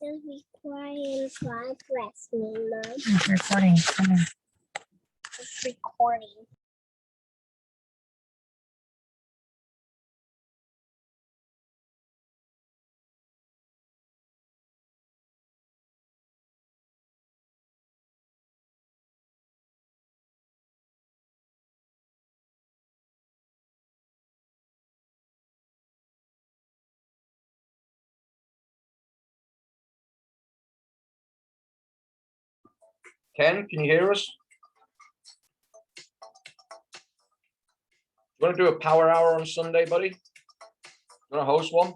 does require progress mean, Mom? It's recording. Come on. It's recording. Ken, can you hear us? You want to do a power hour on Sunday, buddy? You want to host one?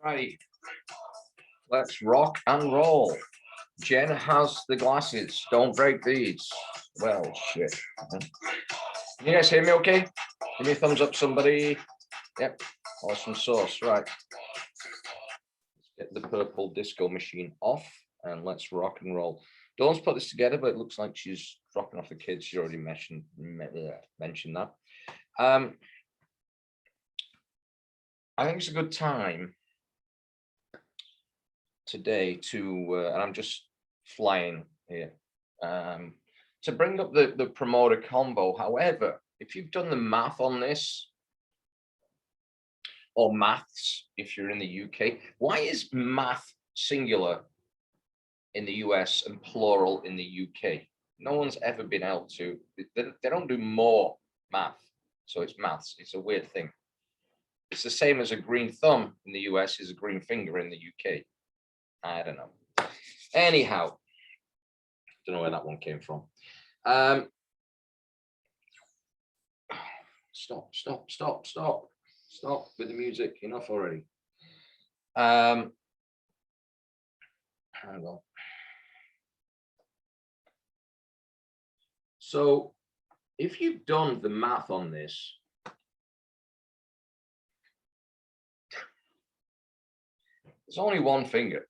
All right. Let's rock and roll. Jen has the glasses. Don't break these. Well, shit. Can you guys hear me okay? Give me a thumbs up, somebody. Yep. Awesome sauce. Right. Let's get the purple disco machine off and let's rock and roll. Dawn's put this together, but it looks like she's dropping off the kids. She already mentioned that. I think it's a good time today to, and I'm just flying here, to bring up the promoter combo. However, if you've done the math on this, or maths, if you're in the UK, why is math singular in the US and plural in the UK? No one's ever been able to, they don't do more math. So it's maths. It's a weird thing. It's the same as a green thumb in the US is a green finger in the UK. I don't know. Anyhow, don't know where that one came from. Stop with the music. Enough already. Hang on. So if you've done the math on this, there's only one finger.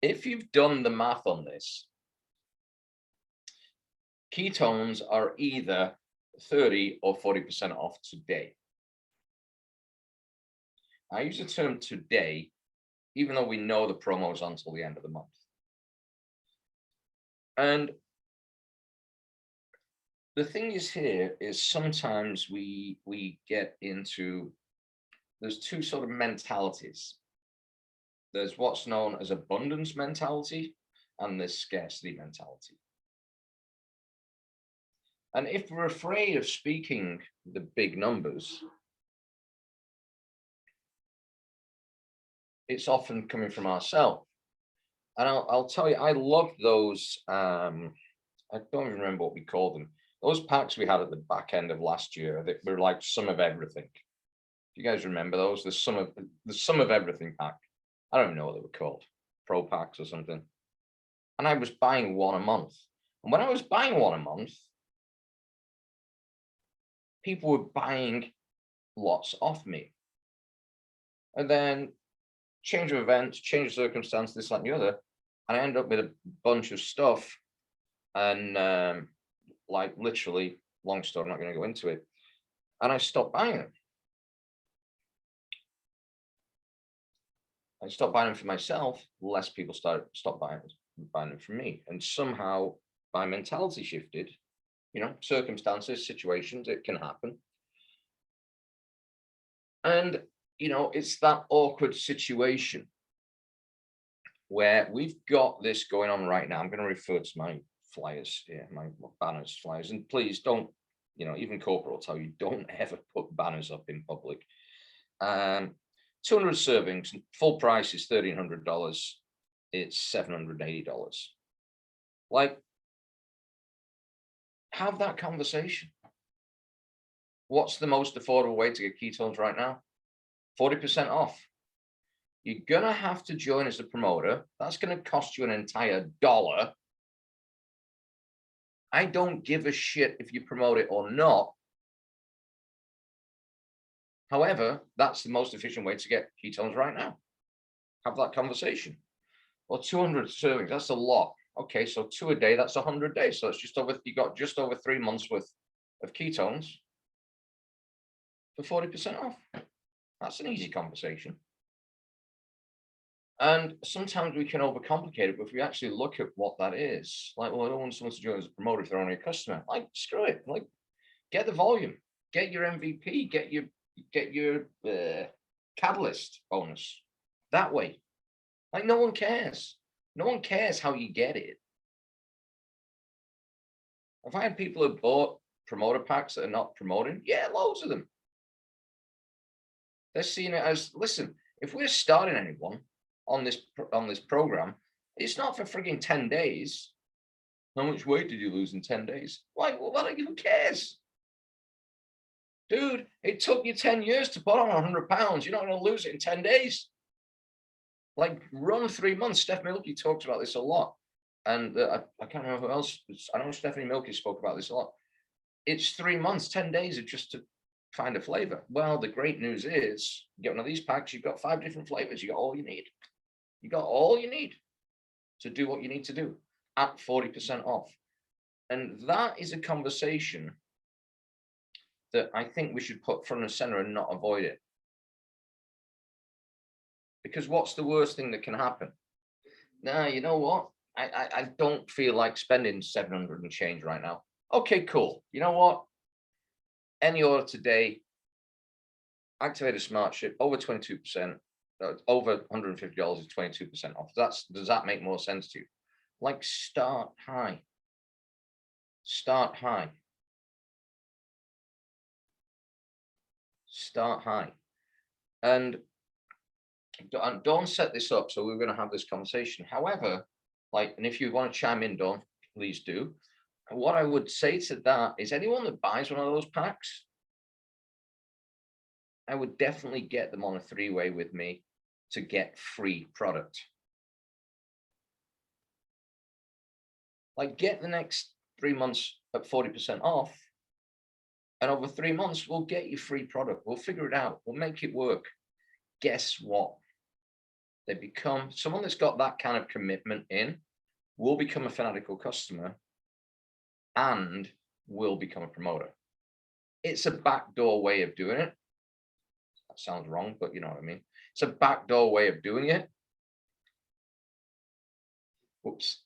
If you've done the math on this, ketones are either 30 or 40% off today. I use the term today, even though we know the promo is until the end of the month. And the thing is here is sometimes we get into, there's two sort of mentalities. There's what's known as abundance mentality and there's scarcity mentality. And if we're afraid of speaking the big numbers, it's often coming from ourselves. And I'll tell you, I love those, I don't even remember what we called them. Those packs we had at the back end of last year, that were like some of everything. Do you guys remember those? The some of everything pack. I don't even know what they were called, Pro Packs or something. And I was buying one a month. And when I was buying one a month, people were buying lots off me. And then change of events, change of circumstance, this, that, and the other. And I ended up with a bunch of stuff. And like literally, long story, I'm not going to go into it. And I stopped buying them. I stopped buying them for myself, less people stopped buying them from me. And somehow my mentality shifted, you know, circumstances, situations, it can happen. And, you know, it's that awkward situation where we've got this going on right now. I'm going to refer to my flyers here, my banners, flyers, and please don't, you know, even corporate will tell you, don't ever put banners up in public. 200 servings, full price is $1,300. It's $780. Like, have that conversation. What's the most affordable way to get ketones right now? 40% off. You're gonna have to join as a promoter. That's gonna cost you an entire $1. I don't give a shit if you promote it or not. However, that's the most efficient way to get ketones right now. Have that conversation. Well, 200 servings, that's a lot. Okay, so 2 a day, that's 100 days. So it's just over, you got just over 3 months worth of ketones for 40% off. That's an easy conversation. And sometimes we can overcomplicate it, but if we actually look at what that is, like, well, I don't want someone to join as a promoter if they're only a customer. Like, screw it. Like, get the volume, get your MVP, get your catalyst bonus that way. Like, no one cares. No one cares how you get it. I've had people who bought promoter packs that are not promoting. Yeah, loads of them. They're seeing it as, listen, if we're starting anyone on this program, it's not for frigging 10 days. How much weight did you lose in 10 days? Like, well, who cares? Dude, it took you 10 years to put on 100 pounds. You're not going to lose it in 10 days. Like, run 3 months. Steph Milky talks about this a lot. And I can't remember who else. I know Stephanie Milky spoke about this a lot. It's 3 months, 10 days of just to find a flavor. Well, the great news is, you get one of these packs, you've got 5 different flavors. You got all you need. You got all you need to do what you need to do at 40% off. And that is a conversation that I think we should put front and center and not avoid it. Because what's the worst thing that can happen? Nah, you know what? I don't feel like spending 700 and change right now. Okay, cool. You know what? Any order today, activate a smart ship over 22%, over $150 is 22% off. Does that make more sense to you? Like, start high. Start high. Start high. And don't set this up, so we're going to have this conversation. However, like, and if you want to chime in, Dawn, please do. What I would say to that is, anyone that buys one of those packs, I would definitely get them on a 3-way with me to get free product. Like, get the next 3 months at 40% off, and over 3 months, we'll get you free product. We'll figure it out. We'll make it work. Guess what? They become someone that's got that kind of commitment in, will become a fanatical customer, and will become a promoter. It's a backdoor way of doing it. That sounds wrong, but you know what I mean. It's a backdoor way of doing it. Whoops.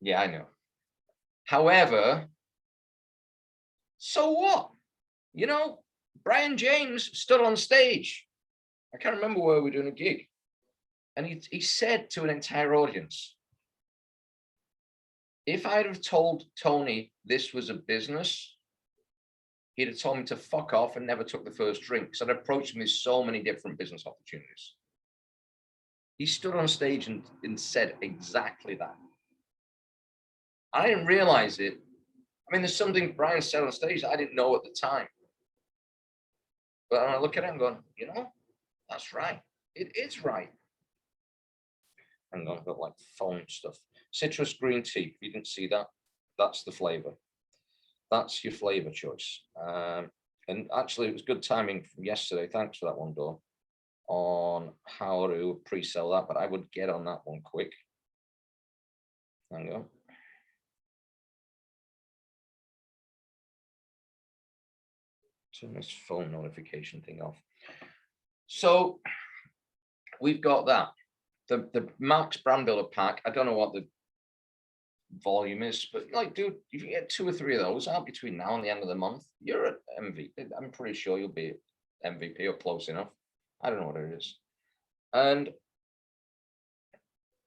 Yeah, I know. However, so what? You know, Brian James stood on stage. I can't remember where we were doing a gig. And he said to an entire audience, if I'd have told Tony this was a business, he'd have told me to fuck off and never took the first drink, because I'd approached him with so many different business opportunities. He stood on stage and said exactly that. I didn't realize it. I mean, there's something Brian said on stage that I didn't know at the time. But when I look at it, I'm going, you know, that's right. It is right. Hang on, I've got like phone stuff. Citrus green tea. If you didn't see that, that's the flavor. That's your flavor choice. And actually, it was good timing from yesterday. Thanks for that one, Dawn, on how to pre-sell that. But I would get on that one quick. Hang on. Turn this phone notification thing off. So we've got that. The Max Brand Builder pack. I don't know what the volume is, but like, dude, if you get 2 or 3 of those out between now and the end of the month, you're at MVP. I'm pretty sure you'll be MVP or close enough. I don't know what it is. And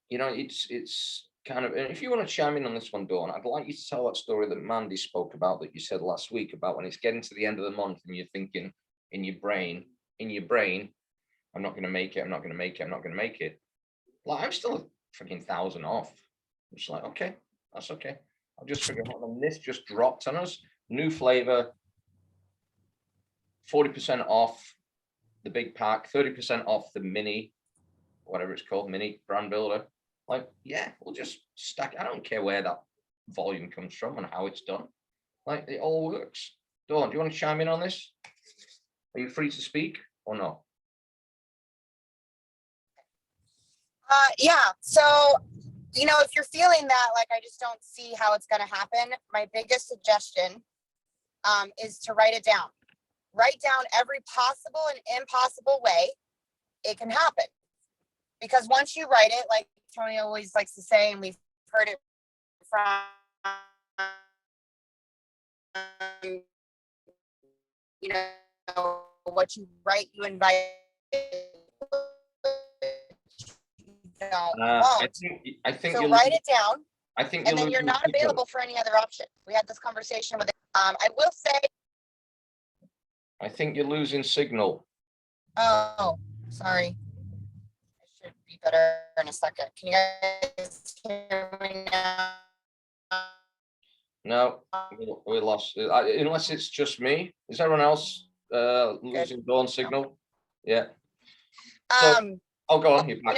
you know, it's kind of, and if you want to chime in on this one, Dawn, I'd like you to tell that story that Mandy spoke about that you said last week about when it's getting to the end of the month and you're thinking in your brain, I'm not going to make it. I'm not going to make it. I'm not going to make it. Like, I'm still a freaking 1,000 off. I'm just like, okay, that's okay. I'll just figure out. And this just dropped on us. New flavor, 40% off the big pack, 30% off the mini, whatever it's called, mini brand builder. Like, yeah, we'll just stack. I don't care where that volume comes from and how it's done. Like, it all works. Dawn, do you want to chime in on this? Are you free to speak or not? Yeah. So, if you're feeling that, like, I just don't see how it's going to happen, my biggest suggestion is to write it down. Write down every possible and impossible way it can happen. Because once you write it, like Tony always likes to say, and we've heard it from, what you write, you invite. I think So you're write it down, I think and you're then you're losing not signal. available for any other option. We had this conversation with. I will say. I think you're losing signal. Oh, sorry. I should be better in a second. Can you guys hear me now? No, we lost it. Unless it's just me. Is everyone else losing Dawn signal? Yeah. So, oh, go on. You're back.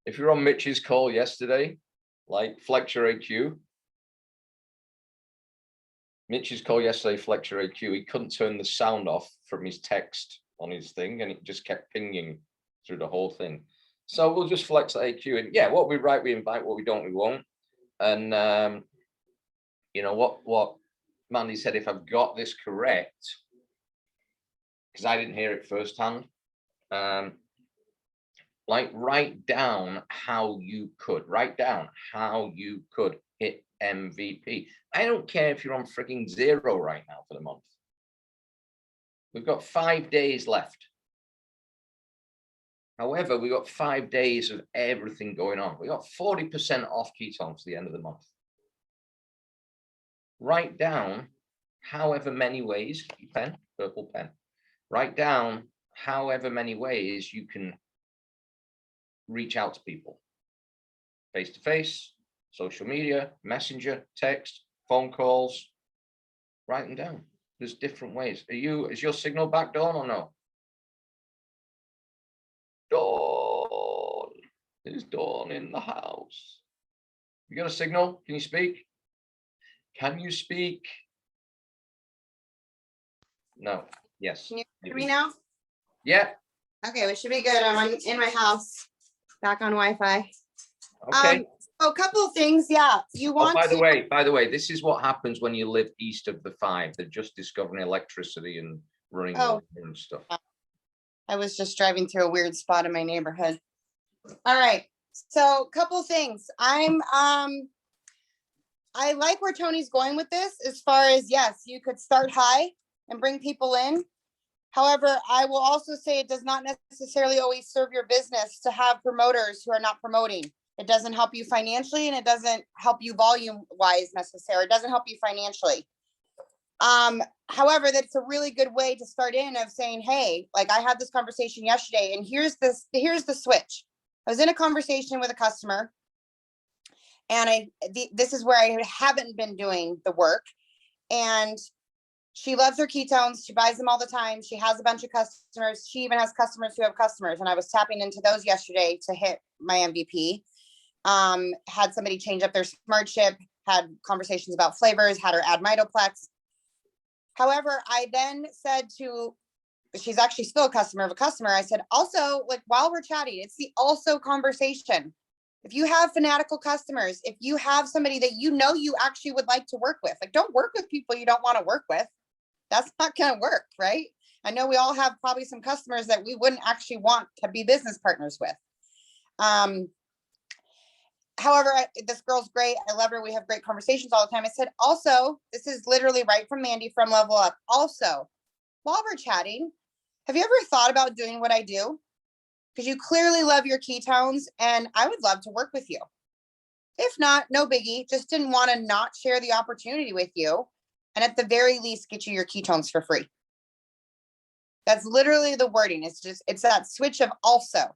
If you're on Mitch's call yesterday, like Fletcher AQ, Mitch's call yesterday, Fletcher AQ, he couldn't turn the sound off from his text on his thing, and it just kept pinging through the whole thing. So we'll just flex the AQ, and yeah, what we write, we invite. What we don't, we won't. And what Mandy said, if I've got this correct, because I didn't hear it firsthand, like write down how you could hit MVP. I don't care if you're on freaking 0 right now for the month. We've got 5 days left. However, we've got 5 days of everything going on. We got 40% off ketones to the end of the month. Write down however many ways, pen, purple pen, write down however many ways you can reach out to people. Face-to-face, social media, messenger, text, phone calls, write them down. There's different ways. Is your signal back, Dawn, or no? Dawn, is Dawn in the house? You got a signal? Can you speak? Can you speak? No. Yes. Can you hear me now? Yeah. Okay, we should be good. I'm in my house, back on Wi-Fi. Okay. So a couple of things. Yeah, you want. By the way, this is what happens when you live east of the 5. They're just discovering electricity and running water and stuff. I was just driving through a weird spot in my neighborhood. All right. So a couple things. I like where Tony's going with this, as far as, yes, you could start high and bring people in. However, I will also say it does not necessarily always serve your business to have promoters who are not promoting. It doesn't help you financially, and it doesn't help you volume wise necessarily. It doesn't help you financially. However, that's a really good way to start in of saying, hey, like I had this conversation yesterday, and here's the switch. I was in a conversation with a customer, and this is where I haven't been doing the work. And she loves her ketones. She buys them all the time. She has a bunch of customers. She even has customers who have customers. And I was tapping into those yesterday to hit my MVP. Had somebody change up their smart chip, had conversations about flavors, had her add Mitoplex. However, I then said she's actually still a customer of a customer. I said, also, like while we're chatting, it's the also conversation. If you have fanatical customers, if you have somebody that you actually would like to work with, like don't work with people you don't want to work with. That's not going to work, right? I know we all have probably some customers that we wouldn't actually want to be business partners with. However, this girl's great. I love her. We have great conversations all the time. I said, also, this is literally right from Mandy from Level Up. Also, while we're chatting, have you ever thought about doing what I do? Because you clearly love your ketones, and I would love to work with you. If not, no biggie. Just didn't want to not share the opportunity with you. And at the very least, get you your ketones for free. That's literally the wording. It's that switch of also.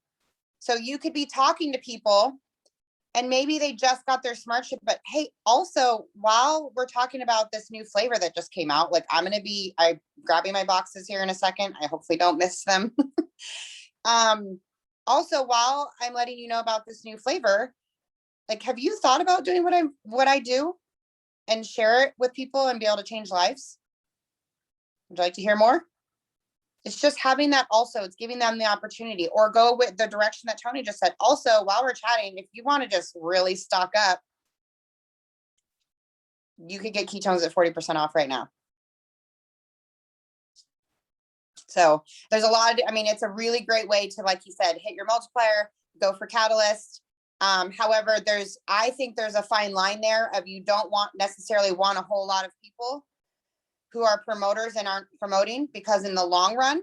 So you could be talking to people and maybe they just got their smart chip, but hey, also while we're talking about this new flavor that just came out, like I'm grabbing my boxes here in a second. I hopefully don't miss them. Also, while I'm letting you know about this new flavor, like, have you thought about doing what I do and share it with people and be able to change lives? Would you like to hear more? It's just having that also, it's giving them the opportunity, or go with the direction that Tony just said. Also, while we're chatting, if you want to just really stock up, you could get ketones at 40% off right now. So there's a lot of, I mean, it's a really great way to, like he said, hit your multiplier, go for Catalyst. However, I think there's a fine line there of, you don't necessarily want a whole lot of people who are promoters and aren't promoting, because in the long run,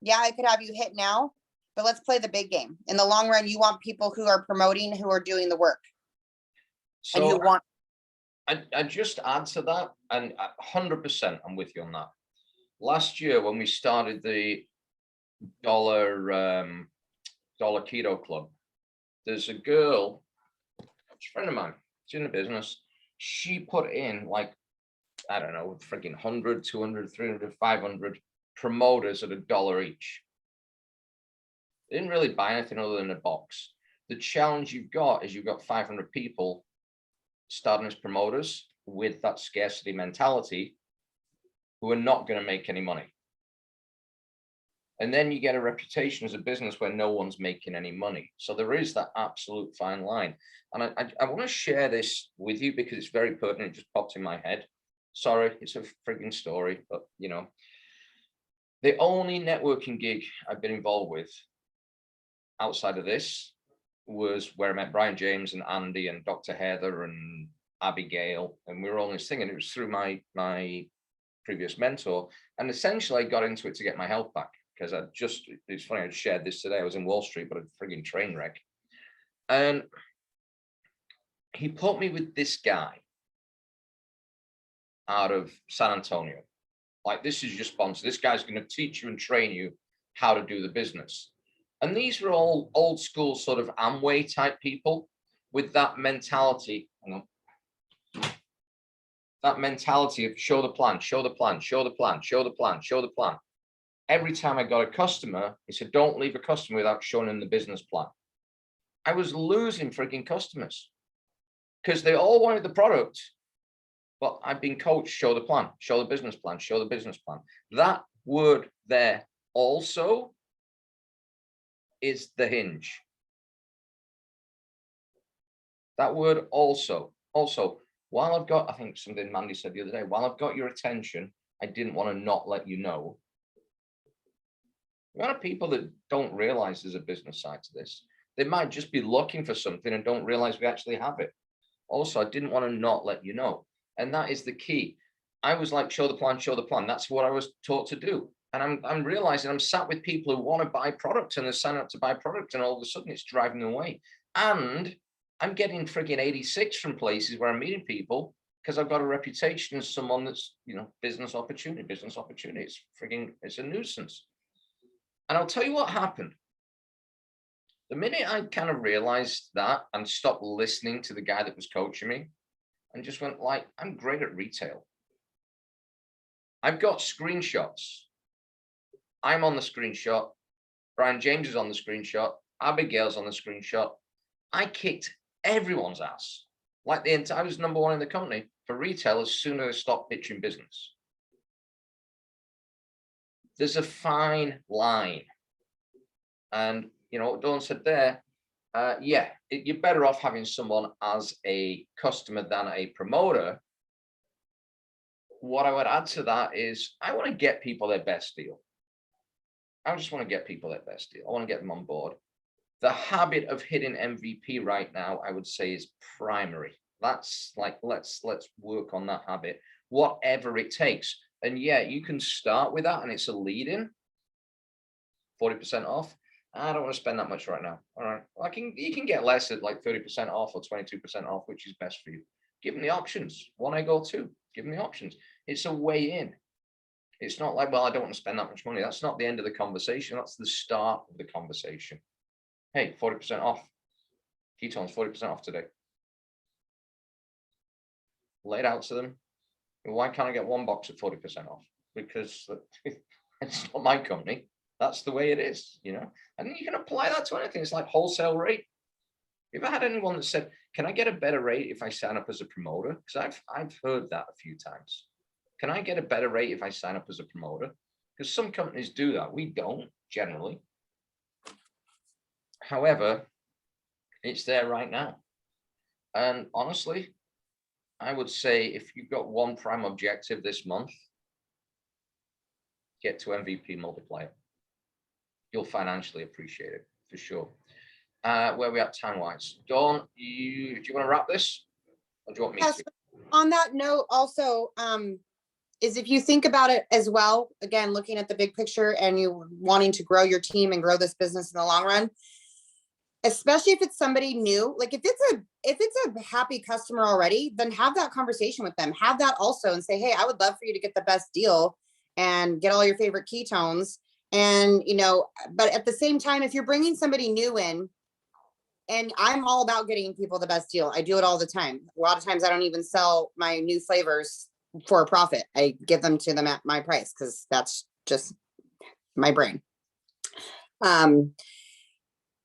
yeah, I could have you hit now, but let's play the big game. In the long run, you want people who are promoting, who are doing the work. And So who want, I just add to that, and 100% I'm with you on that. Last year, when we started the dollar keto club, there's a girl, she's a friend of mine, she's in the business. She put in, like, I don't know, freaking 100, 200, 300, 500 promoters at $1 each. They didn't really buy anything other than a box. The challenge you've got is you've got 500 people starting as promoters with that scarcity mentality, who are not going to make any money. And then you get a reputation as a business where no one's making any money. So there is that absolute fine line. And I want to share this with you because it's very pertinent. It just popped in my head. Sorry, it's a frigging story, but you know, the only networking gig I've been involved with outside of this was where I met Brian James and Andy and Dr. Heather and Abigail, and we were all in this thing, and it was through my previous mentor. And essentially I got into it to get my health back, because it's funny, I shared this today. I was in Wall Street, but a frigging train wreck. And he put me with this guy out of San Antonio. Like, this is your sponsor. This guy's going to teach you and train you how to do the business. And these were all old school sort of Amway type people with that mentality. That mentality of show the plan, show the plan, show the plan, show the plan, show the plan. Every time I got a customer, he said, don't leave a customer without showing them the business plan. I was losing freaking customers because they all wanted the product, but I've been coached, show the plan, show the business plan, show the business plan. That word there also is the hinge. That word also, while I've got, I think something Mandy said the other day, while I've got your attention, I didn't want to not let you know. A lot of people that don't realize there's a business side to this. They might just be looking for something and don't realize we actually have it. Also, I didn't want to not let you know. And that is the key. I was like, show the plan, show the plan. That's what I was taught to do. And I'm realizing I'm sat with people who want to buy products, and they're signing up to buy product, and all of a sudden it's driving them away. And I'm getting frigging 86 from places where I'm meeting people because I've got a reputation as someone that's, you know, business opportunity. It's a nuisance. And I'll tell you what happened. The minute I kind of realized that and stopped listening to the guy that was coaching me and just went like, I'm great at retail. I've got screenshots. I'm on the screenshot. Brian James is on the screenshot. Abigail's on the screenshot. I kicked everyone's ass. Like I was number one in the company for retail as soon as I stopped pitching business. There's a fine line. And you know what Dawn said there, you're better off having someone as a customer than a promoter. What I would add to that is I want to get people their best deal. I just want to get people their best deal. I want to get them on board. The habit of hitting MVP right now, I would say, is primary. That's like, let's work on that habit, whatever it takes. And yeah, you can start with that, and it's a lead-in, 40% off. I don't want to spend that much right now. All right, you can get less at like 30% off or 22% off, which is best for you. Give them the options. One egg or two. Give them the options. It's a way in. It's not like, well, I don't want to spend that much money. That's not the end of the conversation. That's the start of the conversation. Hey, 40% off. Ketones, 40% off today. Lay it out to them. Why can't I get one box at 40% off? Because it's not my company. That's the way it is, you know? And you can apply that to anything. It's like wholesale rate. Have you ever had anyone that said, can I get a better rate if I sign up as a promoter? Because I've heard that a few times. Can I get a better rate if I sign up as a promoter? Because some companies do that. We don't generally. However, it's there right now. And honestly, I would say if you've got one prime objective this month, get to MVP multiplier. You'll financially appreciate it for sure. Where we at time-wise? Dawn, do you want to wrap this? Or do you want me Yes. to? On that note, also, is if you think about it as well, again, looking at the big picture and you wanting to grow your team and grow this business in the long run, especially if it's somebody new, like if it's a happy customer already, then have that conversation with them. Have that also and say, hey, I would love for you to get the best deal and get all your favorite ketones. And, but at the same time, if you're bringing somebody new in, and I'm all about getting people the best deal. I do it all the time. A lot of times I don't even sell my new flavors for a profit. I give them to them at my price because that's just my brain.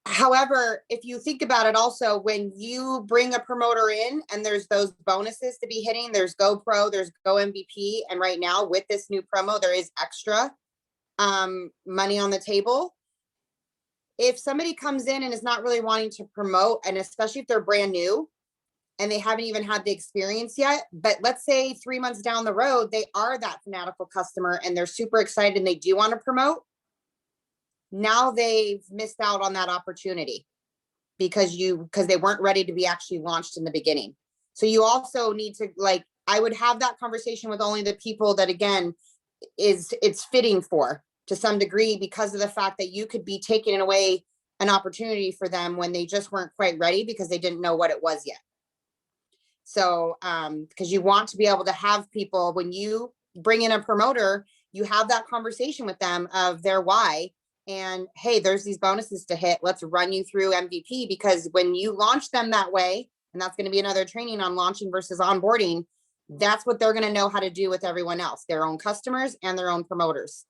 However, if you think about it also, when you bring a promoter in and there's those bonuses to be hitting, there's GoPro, there's Go MVP. And right now with this new promo, there is extra money on the table. If somebody comes in and is not really wanting to promote, and especially if they're brand new and they haven't even had the experience yet, but let's say 3 months down the road, they are that fanatical customer and they're super excited and they do want to promote. Now they've missed out on that opportunity because they weren't ready to be actually launched in the beginning. So you also need to, I would have that conversation with only the people that, again, it's fitting for, to some degree, because of the fact that you could be taking away an opportunity for them when they just weren't quite ready because they didn't know what it was yet. So, because you want to be able to have people, when you bring in a promoter, you have that conversation with them of their why. And hey, there's these bonuses to hit. Let's run you through MVP, because when you launch them that way, and that's going to be another training on launching versus onboarding, that's what they're going to know how to do with everyone else, their own customers and their own promoters.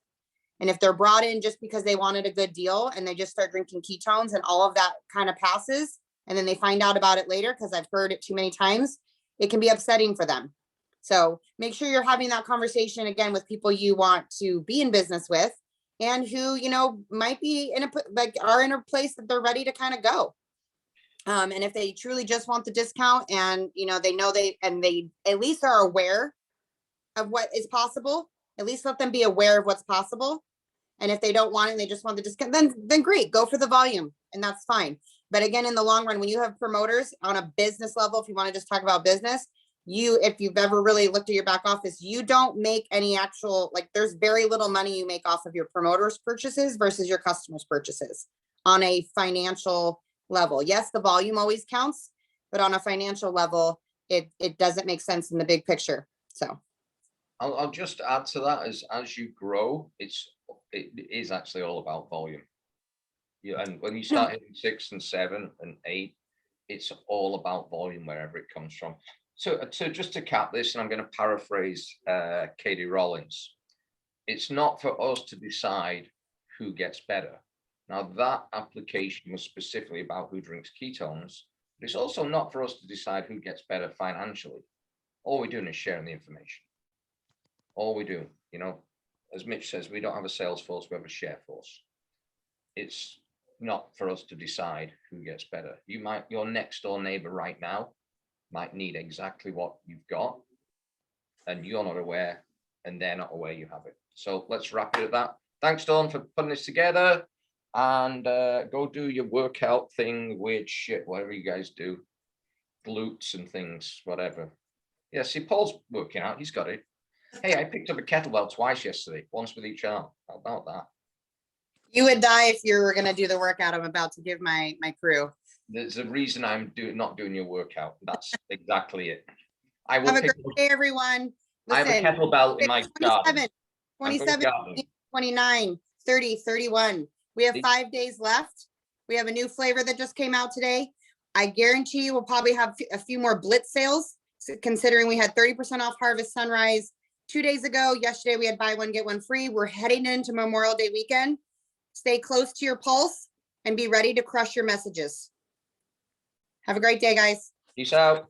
And if they're brought in just because they wanted a good deal and they just start drinking ketones and all of that kind of passes, and then they find out about it later, because I've heard it too many times, it can be upsetting for them. So make sure you're having that conversation again with people you want to be in business with and who, might be are in a place that they're ready to kind of go. And if they truly just want the discount and, they at least are aware of what is possible, at least let them be aware of what's possible. And if they don't want it and they just want the discount, then great, go for the volume, and that's fine. But again, in the long run, when you have promoters on a business level, if you want to just talk about business, if you've ever really looked at your back office, you don't make any actual, there's very little money you make off of your promoters' purchases versus your customers' purchases on a financial level. Yes, the volume always counts, but on a financial level, it doesn't make sense in the big picture. So I'll just add to that, as you grow, it is actually all about volume. Yeah, and when you start hitting 6 and 7 and 8, it's all about volume wherever it comes from. So just to cap this, and I'm going to paraphrase Katie Rollins, it's not for us to decide who gets better. Now, that application was specifically about who drinks ketones, but it's also not for us to decide who gets better financially. All we're doing is sharing the information. All we do, as Mitch says, we don't have a sales force, we have a share force. It's not for us to decide who gets better. Your next door neighbor right now might need exactly what you've got, and you're not aware, and they're not aware you have it. So let's wrap it at that. Thanks, Dawn, for putting this together, and go do your workout thing, weird shit, whatever you guys do, glutes and things, whatever. Yeah, see, Paul's working out, he's got it. Hey, I picked up a kettlebell twice yesterday, once with each arm. How about that? you would die if you were going to do the workout I'm about to give my crew. There's a reason I'm not doing your workout. That's exactly it. I will Have a pick great day, everyone. I have a Listen, kettlebell in my garden. 27, 29, 30, 31. We have 5 days left. We have a new flavor that just came out today. I guarantee you we'll probably have a few more Blitz sales, considering we had 30% off Harvest Sunrise 2 days ago. Yesterday, we had buy one, get one free. We're heading into Memorial Day weekend. Stay close to your pulse and be ready to crush your messages. Have a great day, guys. Peace out.